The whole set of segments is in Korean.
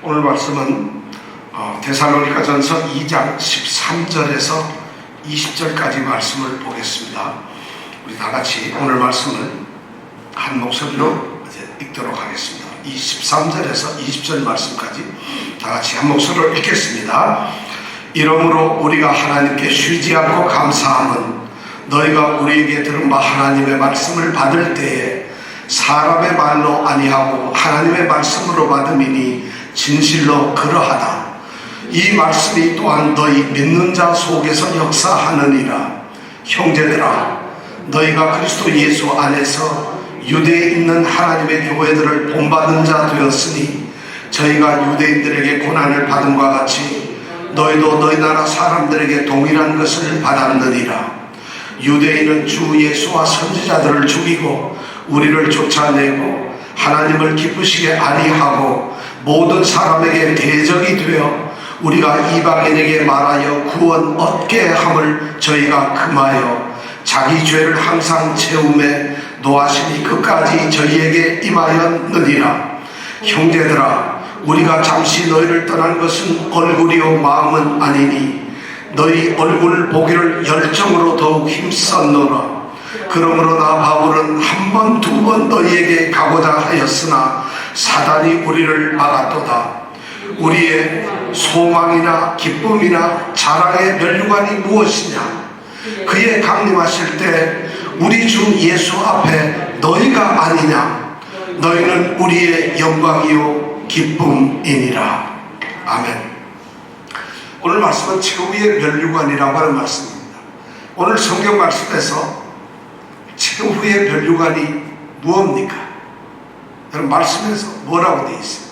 오늘 말씀은 데살로니가전서 2장 13절에서 20절까지 말씀을 보겠습니다. 우리 다 같이 오늘 말씀을 한 목소리로 읽도록 하겠습니다. 이 13절에서 20절 말씀까지 다 같이 한 목소리로 읽겠습니다. 이러므로 우리가 하나님께 쉬지 않고 감사함은 너희가 우리에게 들은 바 하나님의 말씀을 받을 때에 사람의 말로 아니하고 하나님의 말씀으로 받음이니 진실로 그러하다. 이 말씀이 또한 너희 믿는 자 속에서 역사하느니라. 형제들아, 너희가 그리스도 예수 안에서 유대에 있는 하나님의 교회들을 본받은 자 되었으니 저희가 유대인들에게 고난을 받음과 같이 너희도 너희 나라 사람들에게 동일한 것을 받았느니라. 유대인은 주 예수와 선지자들을 죽이고 우리를 쫓아내고 하나님을 기쁘시게 아니하고 모든 사람에게 대적이 되어 우리가 이방인에게 말하여 구원 얻게 함을 저희가 금하여 자기 죄를 항상 채움에 노하심이 끝까지 저희에게 임하였느니라. 형제들아, 우리가 잠시 너희를 떠난 것은 얼굴이요 마음은 아니니 너희 얼굴을 보기를 열정으로 더욱 힘썼노라. 그러므로 나 바울은 한 번, 두 번 너희에게 가고자 하였으나 사단이 우리를 막았도다. 우리의 소망이나 기쁨이나 자랑의 면류관이 무엇이냐? 그의 강림하실 때 우리 주 예수 앞에 너희가 아니냐? 너희는 우리의 영광이요 기쁨이니라. 아멘. 오늘 말씀은 최후의 면류관이라고 하는 말씀입니다. 오늘 성경 말씀에서 최후의 면류관이 무엇입니까? 여러분, 말씀에서 뭐라고 되어 있어요?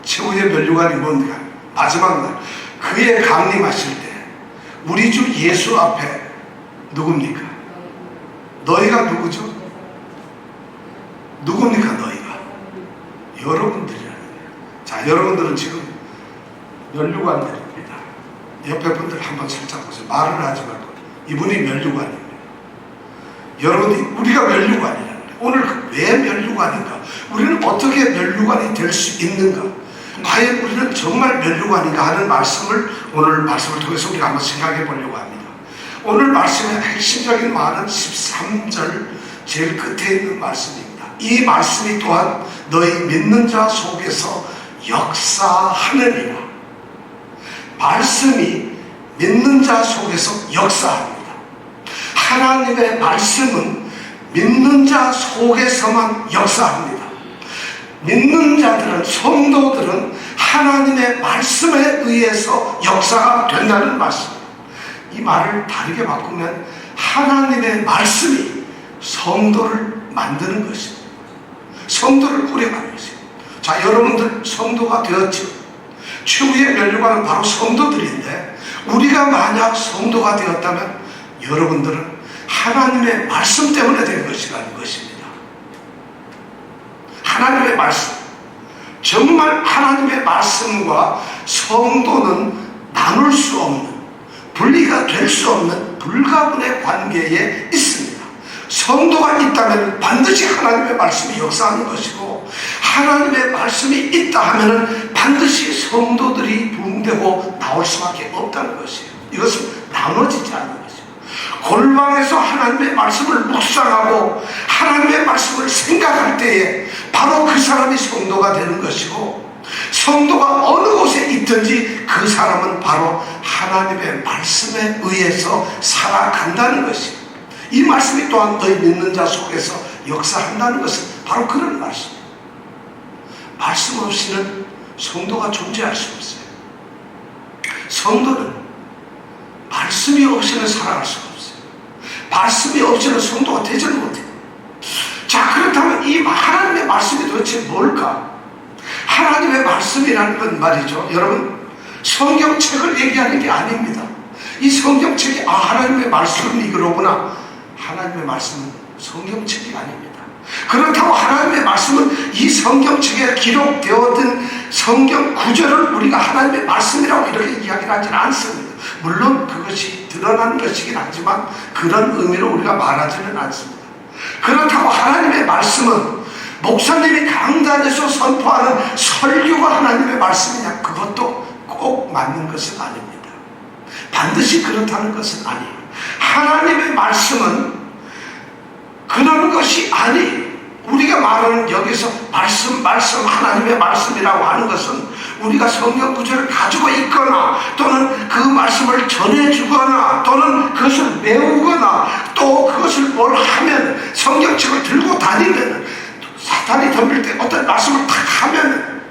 최후의 면류관이 뭡니까? 마지막 날 그의 강림하실 때 우리 주 예수 앞에 누굽니까? 너희가 누구죠? 누굽니까? 너희가 여러분들이라는 거예요. 자, 여러분들은 지금 면류관들입니다. 옆에 분들 한번 살짝 보세요. 말을 하지 말고 이분이 면류관입니다. 여러분이 우리가 면류관이라는 거예요. 오늘 왜 면류관인가? 우리는 어떻게 면류관이 될 수 있는가? 과연 우리는 정말 면류관인가 하는 말씀을 오늘 말씀을 통해서 우리가 한번 생각해 보려고 합니다. 오늘 말씀의 핵심적인 말은 13절 제일 끝에 있는 말씀입니다. 이 말씀이 또한 너희 믿는 자 속에서 역사하느니라. 말씀이 믿는 자 속에서 역사합니다. 하나님의 말씀은 믿는 자 속에서만 역사합니다. 믿는 자들은, 성도들은 하나님의 말씀에 의해서 역사가 된다는 말씀. 이 말을 다르게 바꾸면 하나님의 말씀이 성도를 만드는 것입니다. 성도를 꾸려가는 것입니다. 자, 여러분들 성도가 되었죠. 최후의 면류관은 바로 성도들인데 우리가 만약 성도가 되었다면 여러분들은 하나님의 말씀 때문에 된 것이라는 것입니다. 하나님의 말씀, 정말 하나님의 말씀과 성도는 나눌 수 없는, 분리가 될 수 없는 불가분의 관계에 있습니다. 성도가 있다면 반드시 하나님의 말씀이 역사하는 것이고 하나님의 말씀이 있다 하면 반드시 성도들이 부흥되고 나올 수밖에 없다는 것이에요. 이것은 나눠지지 않는 것이에요. 골방에서 하나님의 말씀을 묵상하고 하나님의 말씀을 생각할 때에 바로 그 사람이 성도가 되는 것이고 성도가 어느 곳에 있든지 그 사람은 바로 하나님의 말씀에 의해서 살아간다는 것이에요. 이 말씀이 또한 너희 믿는 자 속에서 역사한다는 것은 바로 그런 말씀이에요. 말씀 없이는 성도가 존재할 수 없어요. 성도는 말씀이 없이는 살아갈 수가 없어요. 말씀이 없이는 성도가 되지는 못해요. 자, 그렇다면 이 하나님의 말씀이 도대체 뭘까? 하나님의 말씀이라는 건 말이죠, 여러분, 성경책을 얘기하는 게 아닙니다. 이 성경책이 하나님의 말씀이 그러구나. 하나님의 말씀은 성경책이 아닙니다. 그렇다고 하나님의 말씀은 이 성경책에 기록되어든 성경 구절을 우리가 하나님의 말씀이라고 이렇게 이야기를 하지는 않습니다. 물론 그것이 드러나는 것이긴 하지만 그런 의미로 우리가 말하지는 않습니다. 그렇다고 하나님의 말씀은 목사님이 강단에서 선포하는 설교가 하나님의 맞는 것은 아닙니다. 반드시 그렇다는 것은 아니에요. 하나님의 말씀은 그런 것이 아니에요. 우리가 말하는 여기서 말씀 하나님의 말씀이라고 하는 것은 우리가 성경 구절을 가지고 있거나 또는 그 말씀을 전해주거나 또는 그것을 배우거나 또 그것을 뭘 하면 성경책을 들고 다니면 사탄이 덤빌 때 어떤 말씀을 탁 하면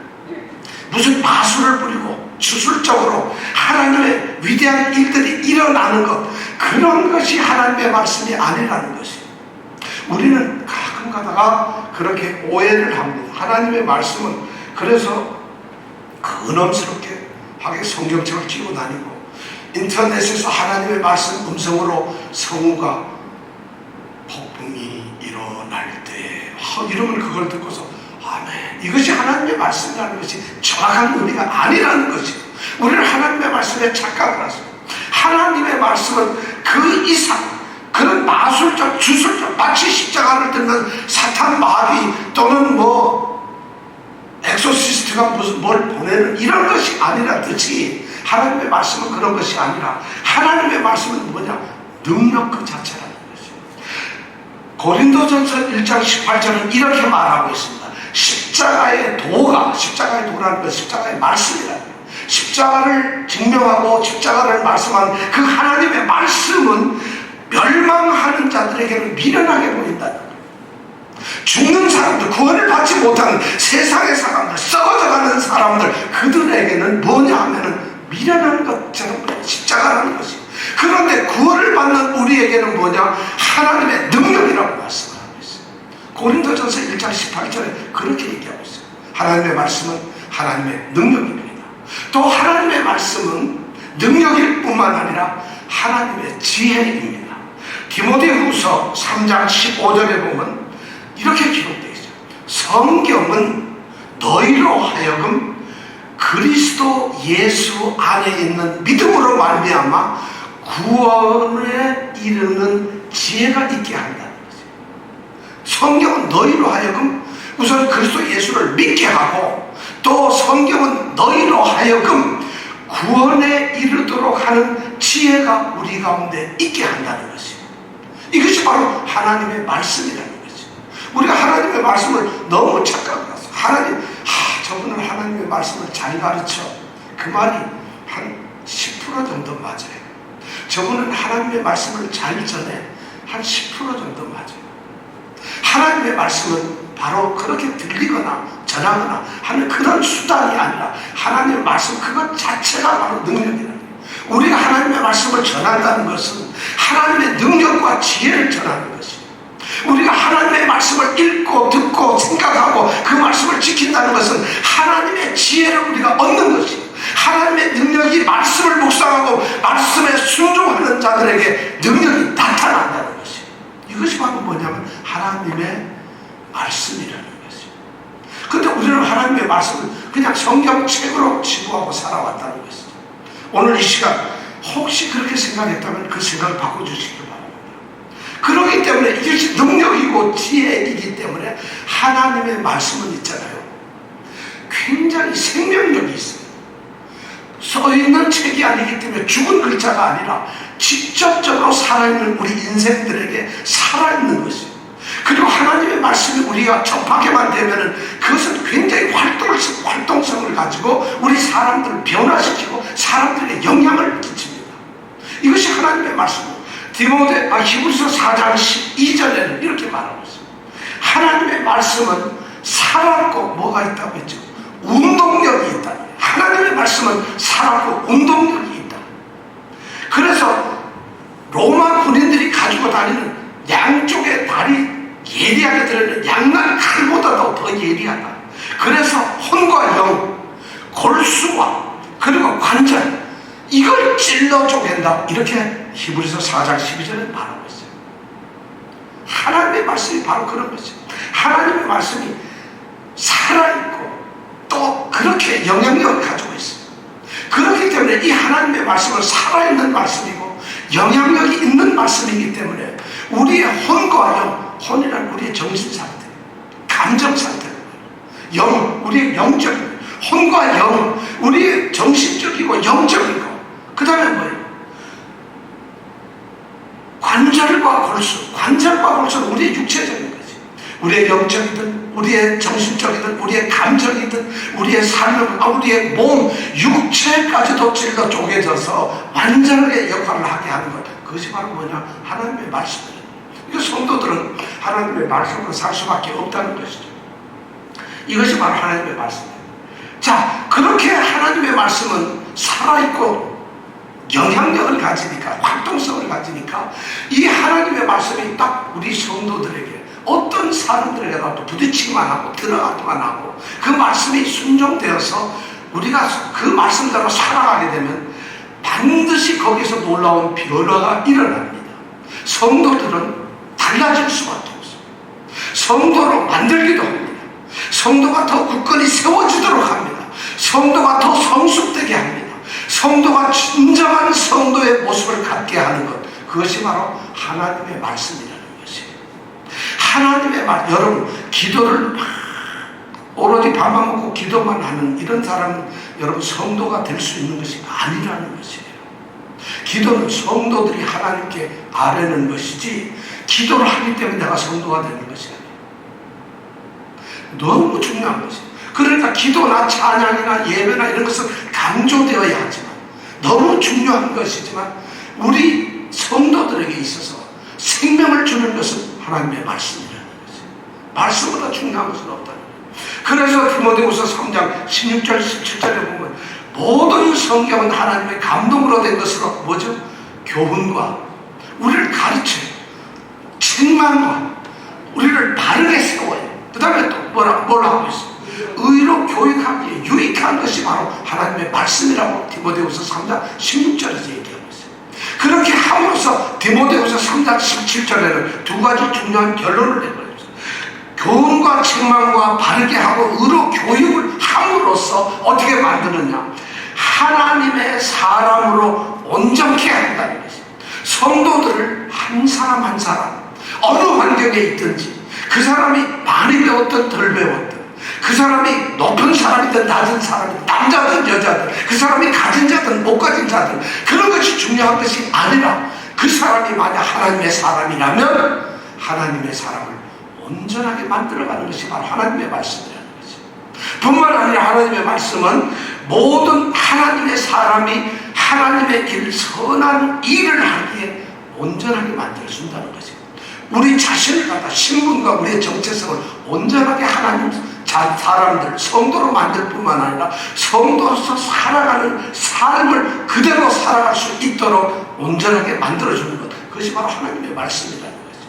무슨 마술을 부리고 주술적으로 하나님의 위대한 일들이 일어나는 것, 그런 것이 하나님의 말씀이 아니라는 것이에요. 우리는 가끔 가다가 그렇게 오해를 합니다. 하나님의 말씀은 그래서 근엄스럽게 하게 성경책을 쥐고 다니고 인터넷에서 하나님의 말씀 음성으로 성우가 폭풍이 일어날 때 이러면 그걸 듣고서 아멘, 이것이 하나님의 말씀이라는 것이 정확한 의미가 아니라는 것이에요. 우리는 하나님의 말씀에 착각을 하죠. 하나님의 말씀은 그 이상 그런 마술적 주술적 마치 십자가를 들면 사탄 마귀 또는 엑소시스트가 무슨 뭘 보내는 이런 것이 아니라 듯이 하나님의 말씀은 그런 것이 아니라 하나님의 말씀은 뭐냐? 능력 그 자체라는 것이에요. 고린도전서 1장 18절은 이렇게 말하고 있습니다. 십자가의 도라는 것, 십자가의 말씀이라는 거예요. 십자가를 증명하고 십자가를 말씀하는 그 하나님의 말씀은 멸망하는 자들에게는 미련하게 보인다는 거예요. 죽는 사람들, 구원을 받지 못하는 세상의 사람들, 썩어져가는 사람들, 그들에게는 뭐냐 하면은 미련한 것처럼 십자가라는 것이. 그런데 구원을 받는 우리에게는 뭐냐? 하나님의 능력이라고 말씀하고 있어요. 고린도전서 1장 18절에 그렇게 얘기하고 있어요. 하나님의 말씀은 하나님의 능력입니다. 또 하나님의 말씀은 능력일 뿐만 아니라 하나님의 지혜입니다. 디모데후서 3장 15절에 보면 이렇게 기록되어 있어요. 성경은 너희로 하여금 그리스도 예수 안에 있는 믿음으로 말미암아 구원에 이르는 지혜가 있게 한다는 거죠. 성경은 너희로 하여금 우선 그리스도 예수를 믿게 하고 또 성경은 너희로 하여금 구원에 이르도록 하는 지혜가 우리 가운데 있게 한다는 것이에요. 이것이 바로 하나님의 말씀이라는 거죠. 우리가 하나님의 말씀을 너무 착각해서 저분은 하나님의 말씀을 잘 가르쳐. 그 말이 한 10% 정도 맞아요. 저분은 하나님의 말씀을 잘 전해. 한 10% 정도 맞아요. 하나님의 말씀은 바로 그렇게 들리거나 전하거나 하는 그런 수단이 아니라 하나님의 말씀 그것 자체가 바로 능력이라는 거예요. 우리가 하나님의 말씀을 전한다는 것은 하나님의 능력과 지혜를 전하는 것이에요. 우리가 하나님의 말씀을 읽고 듣고 생각하고 그 말씀을 지킨다는 것은 하나님의 지혜를 우리가 얻는 것이에요. 하나님의 능력이 말씀을 묵상하고 말씀에 순종하는 자들에게 능력이 나타난다는 것이에요. 이것이 바로 뭐냐면 하나님의 말씀이라는 것이에요. 그런데 우리는 하나님의 말씀을 그냥 성경책으로 지구하고 살아왔다는 것이죠. 오늘 이 시간 혹시 그렇게 생각했다면 그 생각을 바꿔주시기 바랍니다. 그렇기 때문에 이것이 능력이고 지혜이기 때문에 하나님의 말씀은 있잖아요. 굉장히 생명력이 있어요. 써있는 책이 아니기 때문에 죽은 글자가 아니라 직접적으로 살아있는 우리 인생들에게 살아있는 것이에요. 그리고 하나님의 말씀이 우리가 접하게만 되면은 그것은 굉장히 활동성을 가지고 우리 사람들을 변화시키고 사람들에게 영향을 끼칩니다. 이것이 하나님의 말씀입니다. 히브리서 4장 12절에는 이렇게 말하고 있습니다. 하나님의 말씀은 살았고 뭐가 있다고 했죠? 운동력이 있다. 하나님의 말씀은 살았고 운동력이 있다. 그래서 로마 군인들이 가지고 다니는 양쪽에 다리 예리하게 들어있는 양날 칼보다도 더 예리하다. 그래서 혼과 영, 골수와 그리고 관절 이걸 찔러 쪼갠다. 이렇게 히브리서 4장 12절에 말하고 있어요. 하나님의 말씀이 바로 그런 것이에요. 하나님의 말씀이 살아있고 또 그렇게 영향력을 가지고 있어요. 그렇기 때문에 이 하나님의 말씀은 살아있는 말씀이고 영향력이 있는 말씀이기 때문에 우리의 혼과 영, 혼이란 우리의 정신상태, 감정상태, 영, 우리의 영적, 혼과 영, 우리의 정신적이고 영적이고, 그 다음에 뭐예요? 관절과 골수는 우리의 육체적인 거지. 우리의 영적이든 우리의 정신적이든 우리의 감정이든 우리의 삶을, 우리의 몸 육체까지도 찔러 쪼개져서 완전하게 역할을 하게 하는 것, 그것이 바로 뭐냐? 하나님의 말씀이에요. 이 성도들은 하나님의 말씀으로 살 수밖에 없다는 것이죠. 이것이 바로 하나님의 말씀이에요. 자, 그렇게 하나님의 말씀은 살아있고 영향력을 가지니까, 활동성을 가지니까, 이 하나님의 말씀이 딱 우리 성도들에게, 어떤 사람들에게라도 부딪히기만 하고 들어가기만 하고 그 말씀이 순종되어서 우리가 그 말씀대로 살아가게 되면 반드시 거기서 놀라운 변화가 일어납니다. 성도들은 달라질 수밖에 없어요. 성도로 만들기도 합니다. 성도가 더 굳건히 세워지도록 합니다. 성도가 더 성숙되게 합니다. 성도가 진정한 성도의 모습을 갖게 하는 것, 그것이 바로 하나님의 말씀이라는 것이에요. 하나님의 말, 여러분, 기도를 오로지 밥만 먹고 기도만 하는 이런 사람은 여러분 성도가 될 수 있는 것이 아니라는 것이에요. 기도는 성도들이 하나님께 아뢰는 것이지, 기도를 하기 때문에 내가 성도가 되는 것이 아니에요. 너무 중요한 것이에요. 그러니까 기도나 찬양이나 예배나 이런 것은 강조되어야 하지만, 너무 중요한 것이지만, 우리 성도들에게 있어서 생명을 주는 것은 하나님의 말씀이라는 것이에요. 말씀보다 중요한 것은 없다는 거예요. 그래서 디모데후서 3장 16절 17절에 보면 모든 성경은 하나님의 감동으로 된 것으로 뭐죠? 교훈과 우리를 가르쳐요. 책망과 우리를 바르게 세워요. 그 다음에 또 뭘 하고 있어요? 의로 교육하기에 유익한 것이 바로 하나님의 말씀이라고 디모데후서 3장 16절에서 얘기하고 있어요. 그렇게 함으로써 디모데후서 3장 17절에는 두 가지 중요한 결론을 내버렸어요. 교훈과 책망과 바르게 하고 의로 교육을 함으로써 어떻게 만드느냐? 하나님의 사람으로 온전케 한다는 것입니다. 성도들을 한 사람 한 사람, 어느 환경에 있든지, 그 사람이 많이 배웠든 덜 배웠든, 그 사람이 높은 사람이든 낮은 사람이든, 남자든 여자든, 그 사람이 가진 자든 못 가진 자든, 그런 것이 중요한 것이 아니라, 그 사람이 만약 하나님의 사람이라면 하나님의 사람을 온전하게 만들어가는 것이 바로 하나님의 말씀이라는 거죠. 뿐만 아니라 하나님의 말씀은 모든 하나님의 사람이 하나님의 길, 선한 일을 하기에 온전하게 만들어준다는 거죠. 우리 자신을 갖다, 신분과 우리의 정체성을 온전하게 하나님 사람들, 성도로 만들 뿐만 아니라 성도로서 살아가는 삶을 그대로 살아갈 수 있도록 온전하게 만들어주는 것, 그것이 바로 하나님의 말씀이라는 거죠.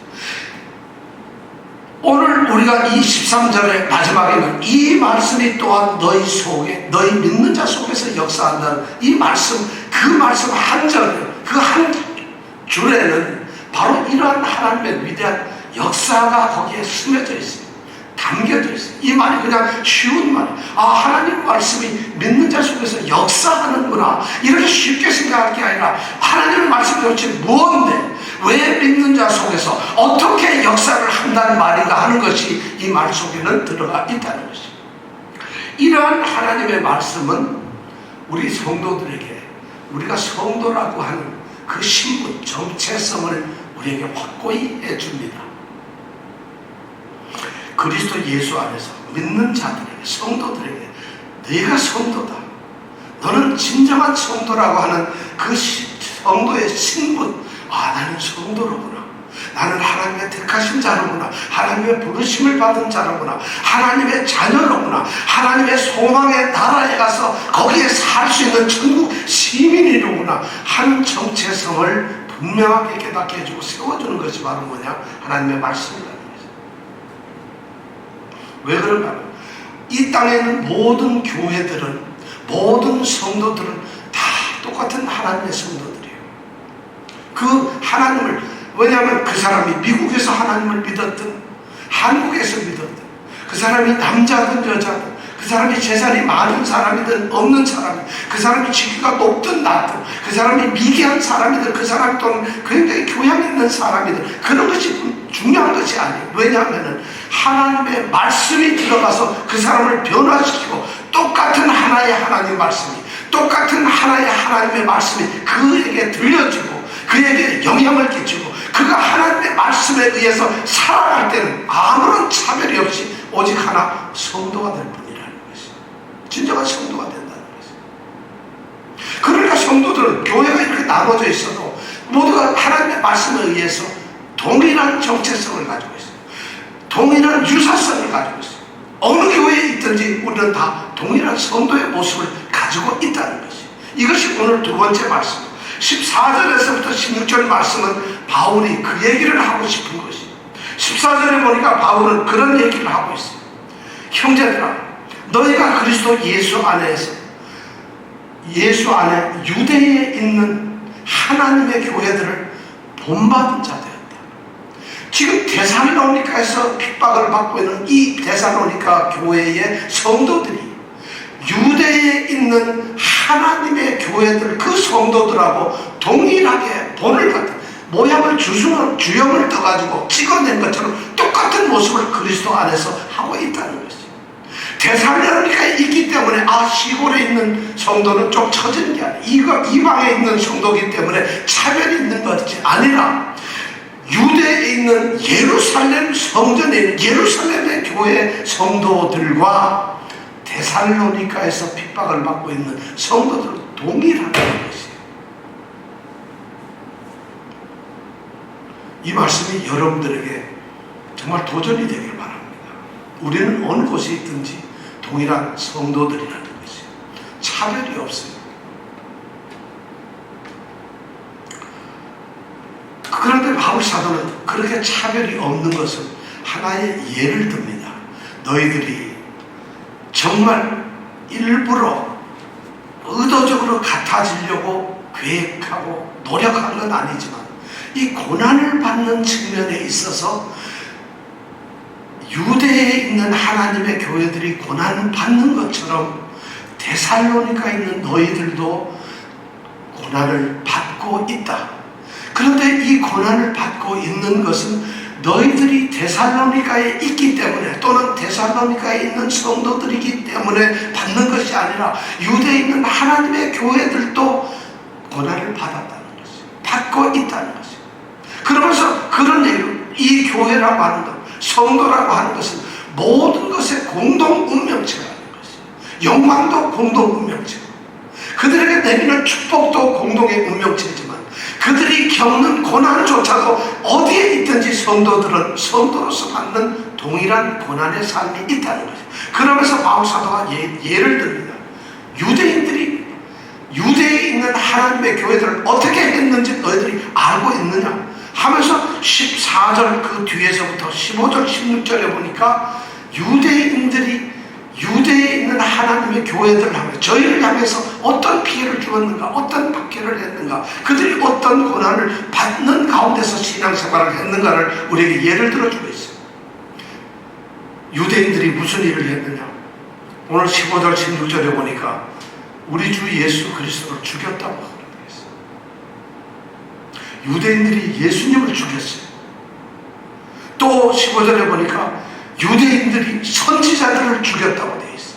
오늘 우리가 이 13절의 마지막에는 이 말씀이 또한 너희 속에, 너희 믿는 자 속에서 역사한다는 이 말씀, 그 말씀 한 절, 그 한 줄에는 바로 이러한 하나님의 위대한 역사가 거기에 스며져 있어요. 담겨져 있어요. 이 말이 그냥 쉬운 말이에요. 하나님 말씀이 믿는 자 속에서 역사하는구나, 이렇게 쉽게 생각할 게 아니라, 하나님의 말씀이 도대체 무엇인데, 왜 믿는 자 속에서 어떻게 역사를 한다는 말인가 하는 것이 이 말 속에는 들어가 있다는 것이죠. 이러한 하나님의 말씀은 우리 성도들에게, 우리가 성도라고 하는 그 신분, 정체성을 우리에게 확고히 해줍니다. 그리스도 예수 안에서 믿는 자들에게, 성도들에게, 네가 성도다, 너는 진정한 성도라고 하는 그 성도의 신분, 나는 성도로구나, 나는 하나님의 택하신 자로구나, 하나님의 부르심을 받은 자로구나, 하나님의 자녀로구나, 하나님의 소망의 나라에 가서 거기에 살 수 있는 천국 시민이로구나 하는 정체성을 분명하게 깨닫게 해주고 세워주는 것이 바로 뭐냐? 하나님의 말씀이라는 거죠. 왜 그런가? 이 땅에 있는 모든 교회들은, 모든 성도들은 다 똑같은 하나님의 성도들이에요. 그 하나님을, 왜냐하면 그 사람이 미국에서 하나님을 믿었든 한국에서 믿었든, 그 사람이 남자든 여자든, 그 사람이 재산이 많은 사람이든 없는 사람이든, 그 사람이 직위가 높든 낮든, 그 사람이 미개한 사람이든, 그 사람이 또는 굉장히 교양 있는 사람이든, 그런 것이 중요한 것이 아니에요. 왜냐하면 하나님의 말씀이 들어가서 그 사람을 변화시키고 똑같은 하나의 하나님 말씀이, 똑같은 하나의 하나님의 말씀이 그에게 들려지고 그에게 영향을 끼치고 그가 하나님의 말씀에 의해서 살아갈 때는 아무런 차별이 없이 오직 하나 성도가 될 뿐이라는 것이, 진정한 성도가 된다는 것이. 그러니까 성도들은 교회가 이렇게 나눠져 있어도 모두가 하나님의 말씀에 의해서 동일한 정체성을 가지고 있어요. 동일한 유사성을 가지고 있어요. 어느 교회에 있든지 우리는 다 동일한 성도의 모습을 가지고 있다는 것이, 이것이 오늘 두 번째 말씀 14절에서부터 16절 말씀은 바울이 그 얘기를 하고 싶은 것이, 14절에 보니까 바울은 그런 얘기를 하고 있어요. 형제들아, 너희가 그리스도 예수 안에 유대에 있는 하나님의 교회들을 본받은 자 되었다. 지금 데살로니가에서 핍박을 받고 있는 이 데살로니가 교회의 성도들이 유대에 있는 하나님의 교회들, 그 성도들하고 동일하게 본을 갖다 모양을 주형을 떠가지고 찍어낸 것처럼 똑같은 모습을 그리스도 안에서 하고 있다는 것이, 데살로니가에 있기 때문에 시골에 있는 성도는 좀 처진 게 아니라 이방에 있는 성도이기 때문에 차별이 있는 것이 아니라 유대에 있는 예루살렘 성전에 있는 예루살렘의 교회 성도들과 데살로니가에서 핍박을 받고 있는 성도들은 동일하다는 것이에요. 이 말씀이 여러분들에게 정말 도전이 되길 바랍니다. 우리는 어느 곳에 있든지 동일한 성도들이라는 것이에요. 차별이 없어요. 그런데 바울 사도는 그렇게 차별이 없는 것을 하나의 예를 듭니다. 너희들이 정말 일부러 의도적으로 같아지려고 계획하고 노력한 건 아니지만 이 고난을 받는 측면에 있어서 유대에 있는 하나님의 교회들이 고난을 받는 것처럼 데살로니가에 있는 너희들도 고난을 받고 있다. 그런데 이 고난을 받고 있는 것은 너희들이 데살로니가에 있기 때문에 또는 데살로니가에 있는 성도들이기 때문에 받는 것이 아니라 유대에 있는 하나님의 교회들도 고난을 받았다는 것이, 받고 있다는 것이. 그러면서 그런 얘기로 이 교회라고 하는 것, 성도라고 하는 것은 모든 것의 공동 운명체라는 것이, 영광도 공동 운명체고 그들에게 내리는 축복도 공동의 운명체지만 그들이 겪는 고난조차도 어디에 있든지 성도들은 성도로서 받는 동일한 고난의 삶이 있다는 거죠. 그러면서 바울 사도가 예를 듭니다. 유대인들이 유대에 있는 하나님의 교회들을 어떻게 했는지 너희들이 알고 있느냐 하면서 14절 그 뒤에서부터 15절 16절에 보니까 유대인들이 유대에 있는 하나님의 교회들을 향해 저희를 향해서 어떤 피해를 주었는가, 어떤 박해를 했는가, 그들이 어떤 고난을 받는 가운데서 신앙생활을 했는가를 우리에게 예를 들어주고 있어요. 유대인들이 무슨 일을 했느냐, 오늘 15절 16절에 보니까 우리 주 예수 그리스도를 죽였다고 하고 있어요. 유대인들이 예수님을 죽였어요. 또 15절에 보니까 유대인들이 선지자들을 죽였다고 되어 있어요.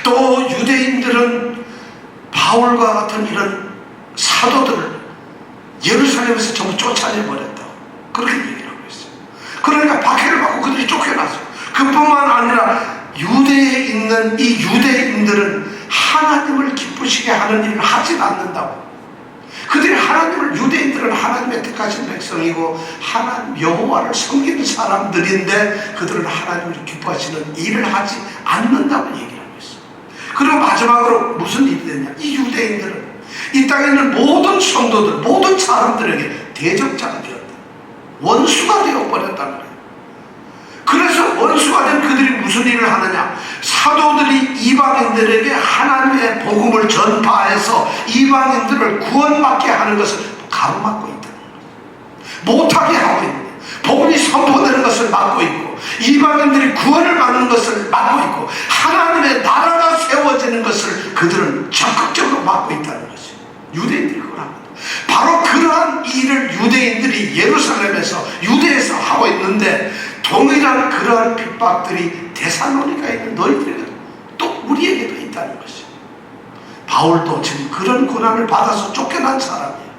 또 유대인들은 바울과 같은 이런 사도들을 예루살렘에서 전부 쫓아내버렸다고 그렇게 얘기를 하고 있어요. 그러니까 박해를 받고 그들이 쫓겨났어요. 그뿐만 아니라 유대에 있는 이 유대인들은 하나님을 기쁘시게 하는 일을 하지 않는다고. 그들이 유대인들은 하나님의 택하신 백성이고 하나님 여호와를 섬기는 사람들인데 그들은 하나님을 기뻐하시는 일을 하지 않는다고 얘기하고 있어요. 그리고 마지막으로 무슨 일이 됐냐, 이 유대인들은 이 땅에 있는 모든 성도들, 모든 사람들에게 대적자가 되었다. 원수가 되어버렸다는 거예요. 그래서 원수가 된 그들이 무슨 일을 하느냐, 사도들이 이방인들에게 하나님의 복음을 전파해서 이방인들을 구원받게 하는 것을 가로막고 있다. 못하게 하고 있는 거예요. 복음이 선포되는 것을 막고 있고 이방인들이 구원을 받는 것을 막고 있고 하나님의 나라가 세워지는 것을 그들은 적극적으로 막고 있다는 것이에요. 유대인들이 그걸 합니다. 바로 그러한 일을 유대인들이 예루살렘에서 유대에서 하고 있는데 동일한 그러한 핍박들이 데살로니가에 있는 너희들에게 또 바울도 지금 그런 고난을 받아서 쫓겨난 사람이에요.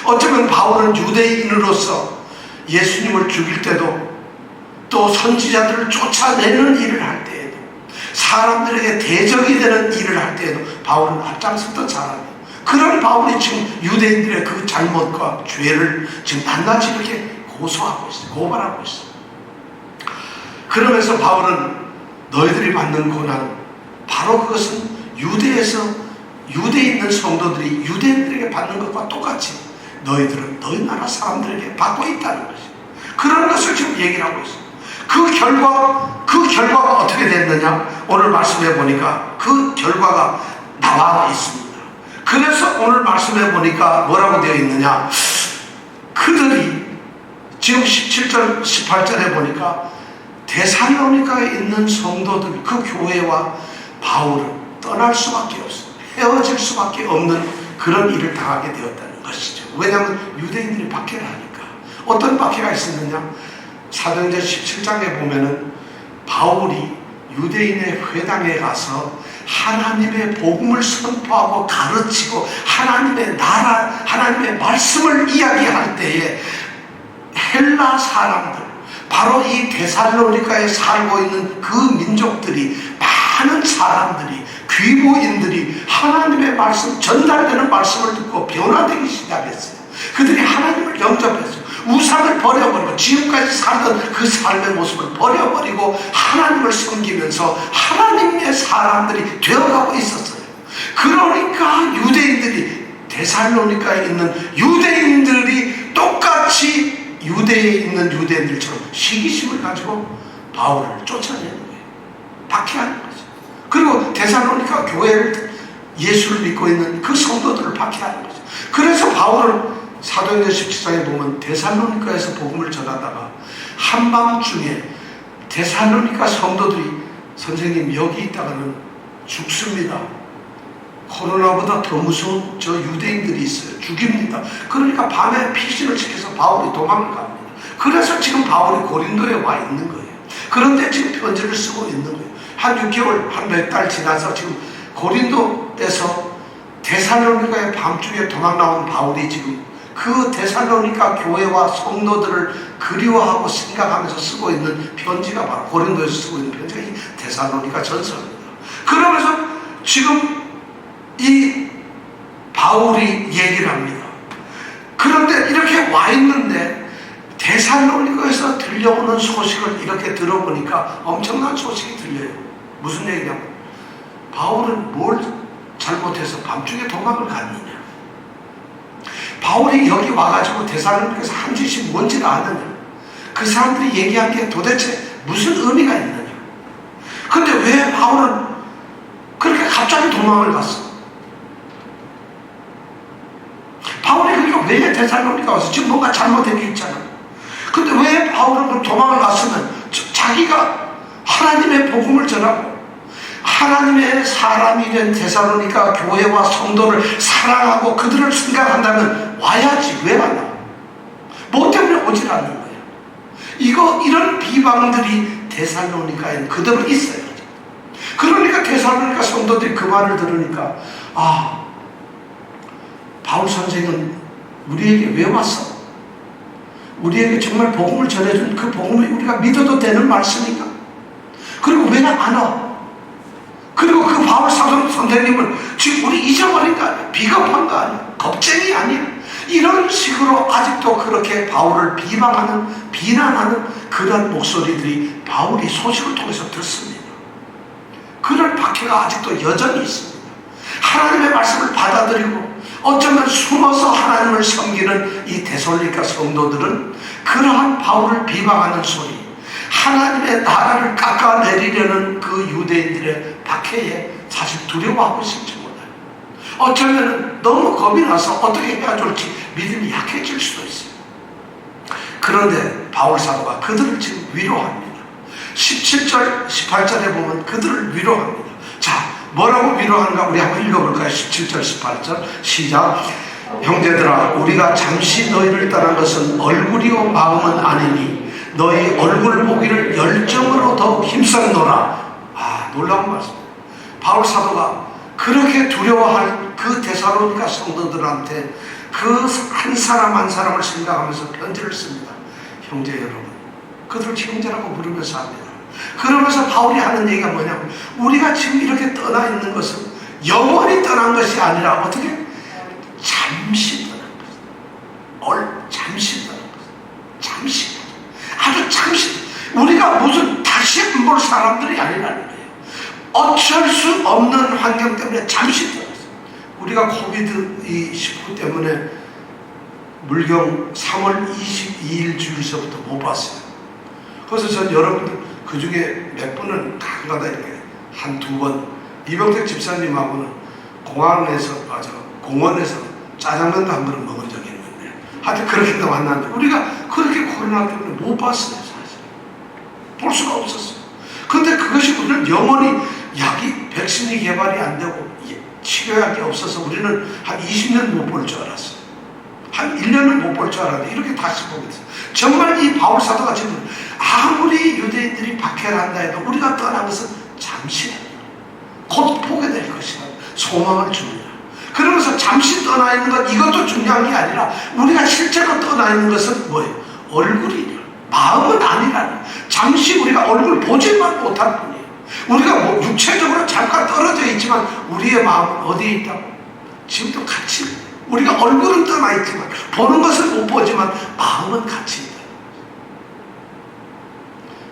어쩌면 바울은 유대인으로서 예수님을 죽일 때도, 또 선지자들을 쫓아내는 일을 할 때에도, 사람들에게 대적이 되는 일을 할 때에도 바울은 앞장섰던 사람이에요. 그런 바울이 지금 유대인들의 그 잘못과 죄를 지금 낱낱이 이렇게 고소하고 있어요. 고발하고 있어요. 그러면서 바울은 너희들이 받는 고난, 바로 그것은 유대에 있는 성도들이 유대인들에게 받는 것과 똑같이 너희들은 너희 나라 사람들에게 받고 있다는 것이죠. 그런 것을 지금 얘기를 하고 있어요. 그 결과가 어떻게 됐느냐? 오늘 말씀해 보니까 그 결과가 나와 있습니다. 그래서 오늘 말씀해 보니까 뭐라고 되어 있느냐? 그들이 지금 17절, 18절에 보니까 데살로니가에 있는 성도들, 그 교회와 바울은 떠날 수밖에 없어요. 헤어질 수밖에 없는 그런 일을 당하게 되었다는 것이죠. 왜냐하면 유대인들이 박해를 하니까. 어떤 박해가 있었느냐? 사도행전 17장에 보면은 바울이 유대인의 회당에 가서 하나님의 복음을 선포하고 가르치고 하나님의 나라, 하나님의 말씀을 이야기할 때에 헬라 사람들, 바로 이 데살로니가에 살고 있는 그 민족들이, 많은 사람들이, 귀부인들이 하나님의 말씀, 전달되는 말씀을 듣고 변화되기 시작했어요. 그들이 하나님을 영접했어요. 우상을 버려버리고 지금까지 살던 그 삶의 모습을 버려버리고 하나님을 섬기면서 하나님의 사람들이 되어가고 있었어요. 그러니까 유대인들이, 데살로니가에 있는 유대인들이 똑같이 유대에 있는 유대인들처럼 시기심을 가지고 바울을 쫓아내는 거예요. 박해하는 거죠. 그리고 데살로니가 교회를, 예수를 믿고 있는 그 성도들을 박해하는 거죠. 그래서 바울은 사도행전 17장에 보면 데살로니가에서 복음을 전하다가 한밤중에 데살로니가 성도들이, 선생님 여기 있다가는 죽습니다. 코로나보다 더 무서운 저 유대인들이 있어요. 죽입니다. 그러니까 밤에 피신을 시켜서 바울이 도망을 갑니다. 그래서 지금 바울이 고린도에 와 있는 거예요. 그런데 지금 편지를 쓰고 있는 거예요. 한 6개월, 한 몇 달 지나서 지금 고린도에서 데살로니가의 밤중에 도망 나온 바울이 지금 그 데살로니가 교회와 성도들을 그리워하고 생각하면서 쓰고 있는 편지가 바로 고린도에서 쓰고 있는 편지가 이 데살로니가 전서입니다. 그러면서 지금 이 바울이 얘기를 합니다. 그런데 이렇게 와 있는데 데살로니가에서 들려오는 소식을 이렇게 들어보니까 엄청난 소식이 들려요. 무슨 얘기냐면 바울은 뭘 잘못해서 밤중에 도망을 갔느냐, 바울이 여기 와가지고 데살로니가에서 한 짓이 뭔지를 아느냐, 그 사람들이 얘기한 게 도대체 무슨 의미가 있느냐. 근데 왜 바울은 그렇게 갑자기 도망을 갔어? 바울이 그러니까 왜 데살로니가 와서 지금 뭔가 잘못된 게 있잖아. 근데 왜 바울은 도망을 갔으면 자기가 하나님의 복음을 전하고 하나님의 사람이 된 데살로니가 교회와 성도를 사랑하고 그들을 생각한다면 와야지. 왜 왔나? 뭐 때문에 오질 않는 거예요? 이런 비방들이 데살로니가에 그대로 있어요. 그러니까 데살로니가 성도들이 그 말을 들으니까, 아, 바울 선생은 우리에게 왜 왔어? 우리에게 정말 복음을 전해준 그 복음을 우리가 믿어도 되는 말씀인가? 그리고 왜 안 와? 그리고 그 바울 사도 선생님은 지금 우리 잊어버린 거 아니야? 비겁한 거 아니야? 겁쟁이 아니야? 이런 식으로 아직도 그렇게 바울을 비방하는, 비난하는 그런 목소리들이 바울이 소식을 통해서 듣습니다. 그런 박해가 아직도 여전히 있습니다. 하나님의 말씀을 받아들이고 어쩌면 숨어서 하나님을 섬기는 이 데살로니가 성도들은 그러한 바울을 비방하는 소리, 하나님의 나라를 깎아내리려는 그 유대인들의 박해에 사실 두려워하고 있을지 몰라요. 어쩌면 너무 겁이 나서 어떻게 해야 좋을지 믿음이 약해질 수도 있어요. 그런데 바울 사도가 그들을 지금 위로합니다. 17절, 18절에 보면 그들을 위로합니다. 자, 뭐라고 위로하는가 우리 한번 읽어볼까요? 17절, 18절 시작. 형제들아, 우리가 잠시 너희를 떠난 것은 얼굴이요 마음은 아니니 너희 얼굴 보기를 열정으로 더욱 힘썼노라. 아, 놀라운 말씀. 바울 사도가 그렇게 두려워할 그 데살로니가 성도들한테 그 한 사람 한 사람을 생각하면서 편지를 씁니다. 형제 여러분, 그들을 형제라고 부르면서 합니다. 그러면서 바울이 하는 얘기가 뭐냐면, 우리가 지금 이렇게 떠나 있는 것은 영원히 떠난 것이 아니라 어떻게? 잠시 떠난 것. 잠시 떠난 것. 잠시. 아주 잠시. 우리가 무슨 다시 안 볼 사람들이 아니라는 거예요. 어쩔 수 없는 환경 때문에 잠시 떠났어요. 우리가 코비드-19 때문에 물경 3월 22일 주일서부터 못 봤어요. 그래서 전 여러분들 그 중에 몇 분은 가끔가다 이렇게 한두 번, 이병택 집사님하고는 공원에서 짜장면도 한 번은 먹은 적이 있는데, 하여튼 그렇게도 만났는데, 우리가 그렇게 코로나 때문에 못 봤어요. 사실 볼 수가 없었어요. 근데 그것이 우리는 영원히 약이, 백신이 개발이 안 되고 치료약이 없어서 우리는 한 20년 못 볼 줄 알았어요. 한 1년을 못 볼 줄 알았는데 이렇게 다시 보게 됐어요. 정말 이 바울 사도가 지금 아무리 유대인들이 박해를 한다 해도 우리가 떠난 것은 잠시다. 곧 보게 될 것이다. 소망을 줍니다. 그러면서 잠시 떠나 있는 것, 이것도 중요한 게 아니라 우리가 실제로 떠나 있는 것은 뭐예요? 얼굴이냐, 마음은 아니라는. 잠시 우리가 얼굴 보지만 못할 뿐이에요. 우리가 뭐 육체적으로 잠깐 떨어져 있지만 우리의 마음은 어디에 있다고? 지금도 같이. 우리가 얼굴은 떠나 있지만, 보는 것은 못 보지만 마음은 같이 있다.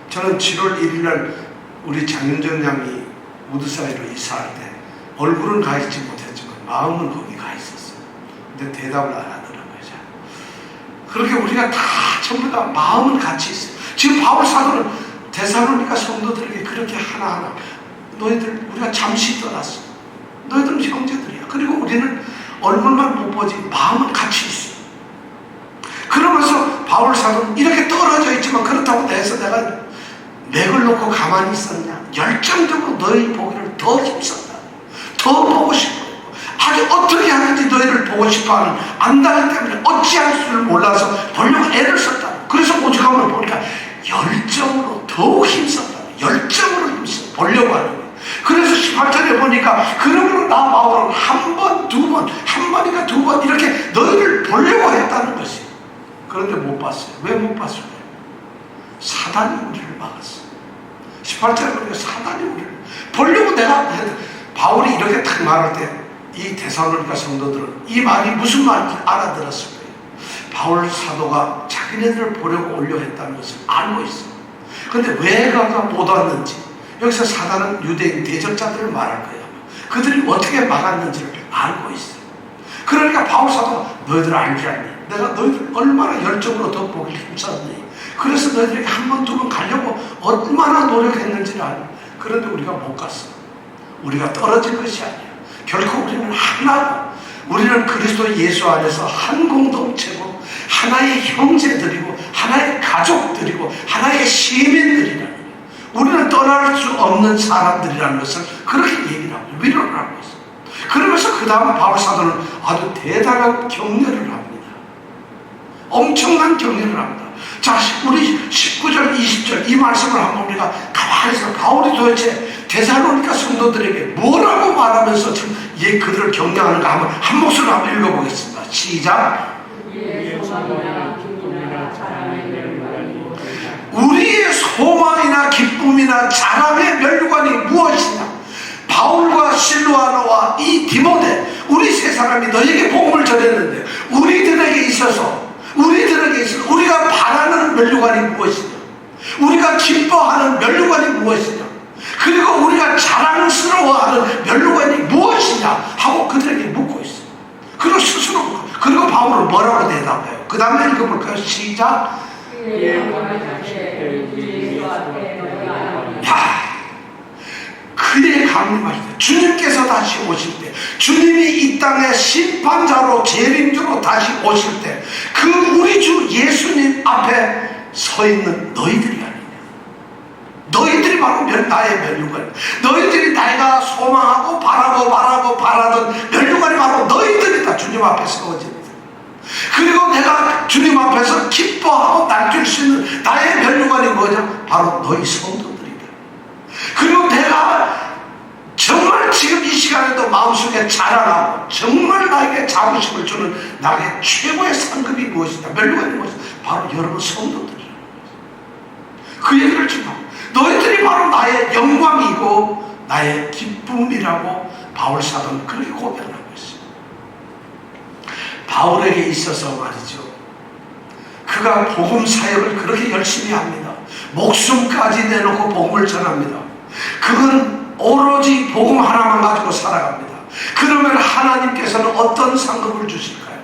저는 7월 1일 날 우리 장윤정 양이 우드사이로 이사할 때 얼굴은 가 있지 못했지만 마음은 거기 가 있었어요. 근데 대답을 안 하더라고요. 그렇게 우리가 다 전부 다 마음은 같이 있어요. 지금 바울 사도는 데살로니가 성도들에게 그렇게 하나하나, 너희들 우리가 잠시 떠났어. 너희들은 형제들이야. 그리고 우리는 얼굴만 못 보지 마음은 같이 있어요. 그러면서 바울 사도는 이렇게 떨어져 있지만 그렇다고 해서 내가 맥을 놓고 가만히 있었냐? 열정적으로 너희 보기를 더 힘썼다. 더 보고 싶어. 아주 어떻게 하는지 너희를 보고 싶어하는 안다기 때문에 어찌할 줄 몰라서 보려고 애를 썼다. 그래서 오죽하면 보니까 열정으로 더욱 힘썼다. 열정으로 힘써 보려고 하는 거예요. 그래서 18절에 보니까 그러므로 나 바울은 한 번, 두 번, 한 번이니까 두 번 이렇게 너희를 보려고 했다는 것이에요. 그런데 못 봤어요. 왜 못 봤어요? 사단이 우리를 막았어요. 18절에 보니까 사단이 우리를 보려고 내가 바울이 이렇게 딱 말할 때 이 데살로니가 성도들은 이 말이 무슨 말인지 알아들었을 거예요. 바울 사도가 자기네들을 보려고 오려 했다는 것을 알고 있어요. 그런데 왜 그가 못 왔는지, 여기서 사단은 유대인 대적자들을 말할 거예요. 그들이 어떻게 막았는지를 알고 있어요. 그러니까 바울 사도가 너희들 알지 않니? 내가 너희들 얼마나 열정으로 더 보기를 힘썼니? 그래서 너희들에게 한 번, 두 번 가려고 얼마나 노력했는지를 아니. 그런데 우리가 못 갔어. 우리가 떨어질 것이 아니야. 결코 우리는 하나고, 우리는 그리스도 예수 안에서 한 공동체고, 하나의 형제들이고, 하나의 가족들이고, 하나의 시민들이라는 거예요. 우리는 떠날 수 없는 사람들이라는 것을 그렇게 얘기를 하고 위로를 하고 있어요. 그러면서 그 다음 바울 사도는 아주 대단한 격려를 합니다. 엄청난 격려를 합니다. 자, 우리 19절, 20절 이 말씀을 한번 우리가 가만히 있어. 바울이 도대체 데살로니가 성도들에게 뭐라고 말하면서 지금 그들을 격려하는가 한번 한 목소리로 한번 읽어보겠습니다. 시작. 우리의 소망이나 기쁨이나 자랑의 멸류관이 무엇이냐? 바울과 실로아노와 이 디모데, 우리 세 사람이 너에게 복음을 전했는데 우리들에게 있어서 우리가 바라는 멸류관이 무엇이냐? 우리가 기뻐하는 멸류관이 무엇이냐? 그리고 우리가 자랑스러워하는 멸류관이 무엇이냐? 하고 그들에게 묻고 있어요. 그리고 스스로 묻고, 그리고 바울은 뭐라고 대답해요? 그 다음에 읽어볼까요? 시작. 그의 강림하실 때, 주님께서 다시 오실 때, 주님이 이 땅의 심판자로 재림주로 다시 오실 때, 그 우리 주 예수님 앞에 서 있는 너희들이 아니냐? 너희들이 바로 나의 멸류관, 너희들이 내가 소망하고 바라던 멸류관이 바로 너희들이다. 주님 앞에 서어집니다. 그리고 내가 주님 앞에서 기뻐하고 남길 수 있는 나의 멸류관이 뭐냐? 바로 너희 성도들이다. 그리고 내가 정말 지금 이 시간에도 마음속에 자랑하고 정말 나에게 자부심을 주는 나의 최고의 상급이 무엇이냐, 멸류관이 무엇이냐, 바로 여러분 성도들이라는 거죠. 그 얘기를 지금 너희들이 바로 나의 영광이고 나의 기쁨이라고 바울 사도는 그렇게 고백하고 있어요. 바울에게 있어서 말이죠, 그가 복음 사역을 그렇게 열심히 합니다. 목숨까지 내놓고 복음을 전합니다. 그건 오로지 복음 하나만 가지고 살아갑니다. 그러면 하나님께서는 어떤 상급을 주실까요?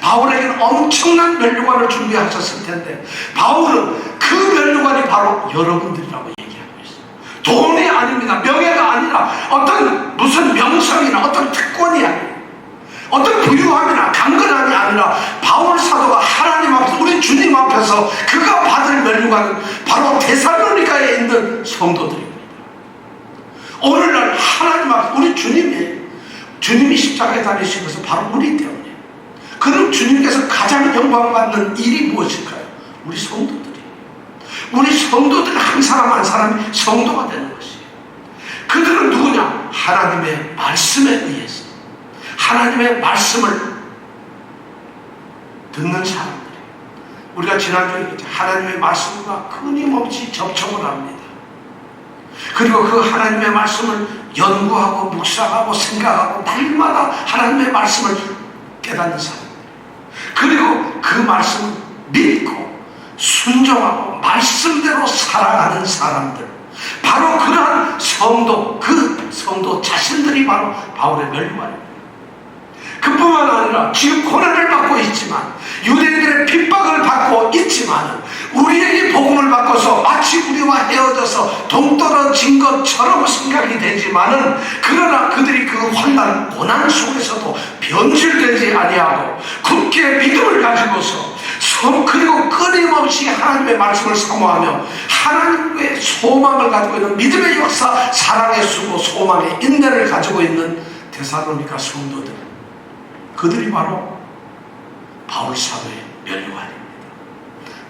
바울에게는 엄청난 멸류관을 준비하셨을 텐데 바울은 그 멸류관이 바로 여러분들이라고 얘기하고 있어요. 돈이 아닙니다. 명예가 아니라 어떤 무슨 명성이나 어떤 특권이 아니에요. 어떤 부유함이나 강건함이 아니라 바울 사도가 하나님 앞에서, 우리 주님 앞에서 그가 받을 멸류관은 바로 데살로니가에 있는 성도들입니다. 오늘날 하나님 앞에 우리 주님이 십자가에 달리신 것은 바로 우리 때문에. 그럼 주님께서 가장 영광받는 일이 무엇일까요? 우리 성도들이에요. 우리 성도들 한 사람 한 사람이 성도가 되는 것이에요. 그들은 누구냐? 하나님의 말씀에 의해서 하나님의 말씀을 듣는 사람들. 우리가 지난주에 얘기했죠. 하나님의 말씀과 끊임없이 접촉을 합니다. 그리고 그 하나님의 말씀을 연구하고 묵상하고 생각하고 날마다 하나님의 말씀을 깨닫는 사람들. 그리고 그 말씀을 믿고 순종하고 말씀대로 살아가는 사람들. 바로 그러한 성도, 그 성도 자신들이 바로 바울의 멸류관입니다. 그뿐만 아니라 지금 고난을 받고 있지만, 유대인들의 핍박을 받고 있지만 우리에게 복음을 받고서 마치 우리와 헤어져서 동떨어진 것처럼 생각이 되지만은, 그러나 그들이 그 환난 고난 속에서도 변질되지 아니하고 굳게 믿음을 가지고서 그리고 끊임없이 하나님의 말씀을 사모하며 하나님의 소망을 가지고 있는 믿음의 역사, 사랑의 수고, 소망의 인내를 가지고 있는 데살로니가 성도들, 그들이 바로 바울 사도의 멸류관입니다.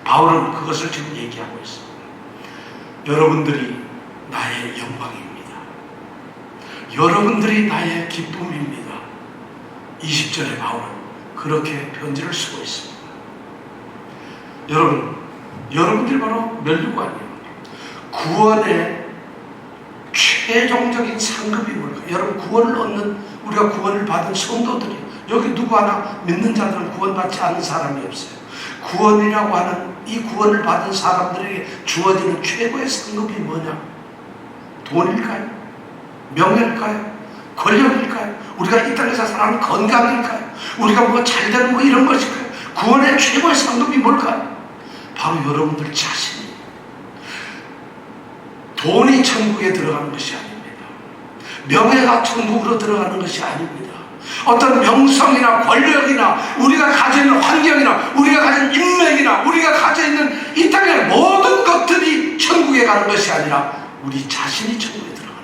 바울은 그것을 지금 얘기하고 있습니다. 여러분들이 나의 영광입니다. 여러분들이 나의 기쁨입니다. 20절에 바울은 그렇게 편지를 쓰고 있습니다. 여러분들이 바로 멸류관이에요. 구원의 최종적인 상급이 뭘까요? 여러분, 구원을 얻는, 우리가 구원을 받은 성도들이, 여기 누구 하나 믿는 자들은 구원받지 않는 사람이 없어요. 구원이라고 하는 이 구원을 받은 사람들에게 주어지는 최고의 상급이 뭐냐? 돈일까요? 명예일까요? 권력일까요? 우리가 이 땅에서 살아가는 건강일까요? 우리가 뭐 잘되는 뭐 이런 것일까요? 구원의 최고의 상급이 뭘까요? 바로 여러분들 자신이. 돈이 천국에 들어가는 것이 아닙니다. 명예가 천국으로 들어가는 것이 아닙니다. 어떤 명성이나 권력이나 우리가 가지고 있는 환경이나 우리가 가진 인맥이나 우리가 가지고 있는 이 땅의 모든 것들이 천국에 가는 것이 아니라 우리 자신이 천국에 들어가는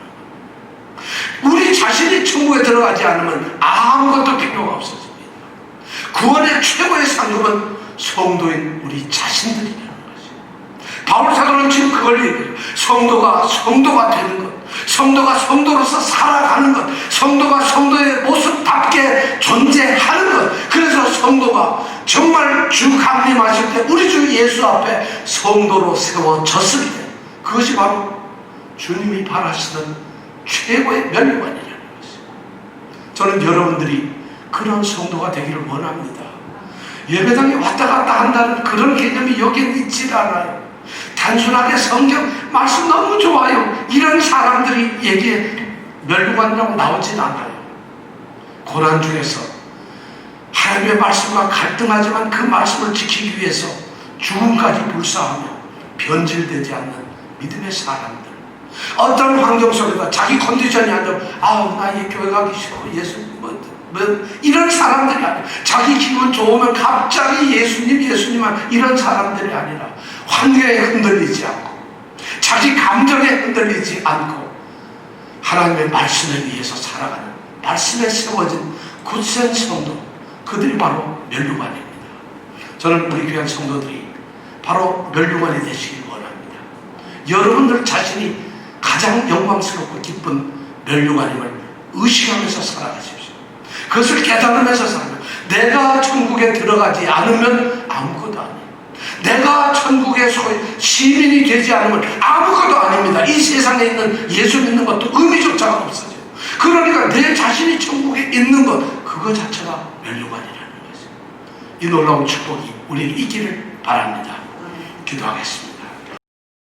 거예요. 우리 자신이 천국에 들어가지 않으면 아무것도 필요가 없어집니다. 구원의 최고의 상급은 성도인 우리 자신들이라는 것이에요. 바울 사도는 지금 그걸 얘기해요. 성도가 되는 것, 성도가 성도로서 살아가는 것, 성도가 성도의 모습답게 존재하는 것. 그래서 성도가 정말 주 강림하실 때 우리 주 예수 앞에 성도로 세워졌을 때, 그것이 바로 주님이 바라시던 최고의 멸류관이라는 것이에요. 저는 여러분들이 그런 성도가 되기를 원합니다. 예배당에 왔다 갔다 한다는 그런 개념이 여기에 있지 않아요. 단순하게 성경 말씀 너무 좋아요, 이런 사람들이 얘기에 멸류관이라고 나오진 않아요. 고난 중에서 하나님의 말씀과 갈등하지만 그 말씀을 지키기 위해서 죽음까지 불사하며 변질되지 않는 믿음의 사람들. 어떤 환경 속에서 자기 컨디션이 안 좋아, 나 이 교회 가기 싫어, 예수 이런 사람들이 아니라, 자기 기분 좋으면 갑자기 예수님 이런 사람들이 아니라, 환경에 흔들리지 않고 자기 감정에 흔들리지 않고 하나님의 말씀에 의해서 살아가는, 말씀에 세워진 굳센 성도, 그들이 바로 멸류관입니다. 저는 우리 귀한 성도들이 바로 멸류관이 되시길 원합니다. 여러분들 자신이 가장 영광스럽고 기쁜 면류관임을 의식하면서 살아가십시오. 그것을 깨달으면서 살아요. 내가 천국에 들어가지 않으면 아무것도 아니에요. 내가 천국의 시민이 되지 않으면 아무것도 아닙니다. 이 세상에 있는 예수 믿는 것도 의미조차가 없어져요. 그러니까 내 자신이 천국에 있는 것, 그거 자체가 면류관이라는 거죠. 이 놀라운 축복이 우리에게 있기를 바랍니다. 기도하겠습니다.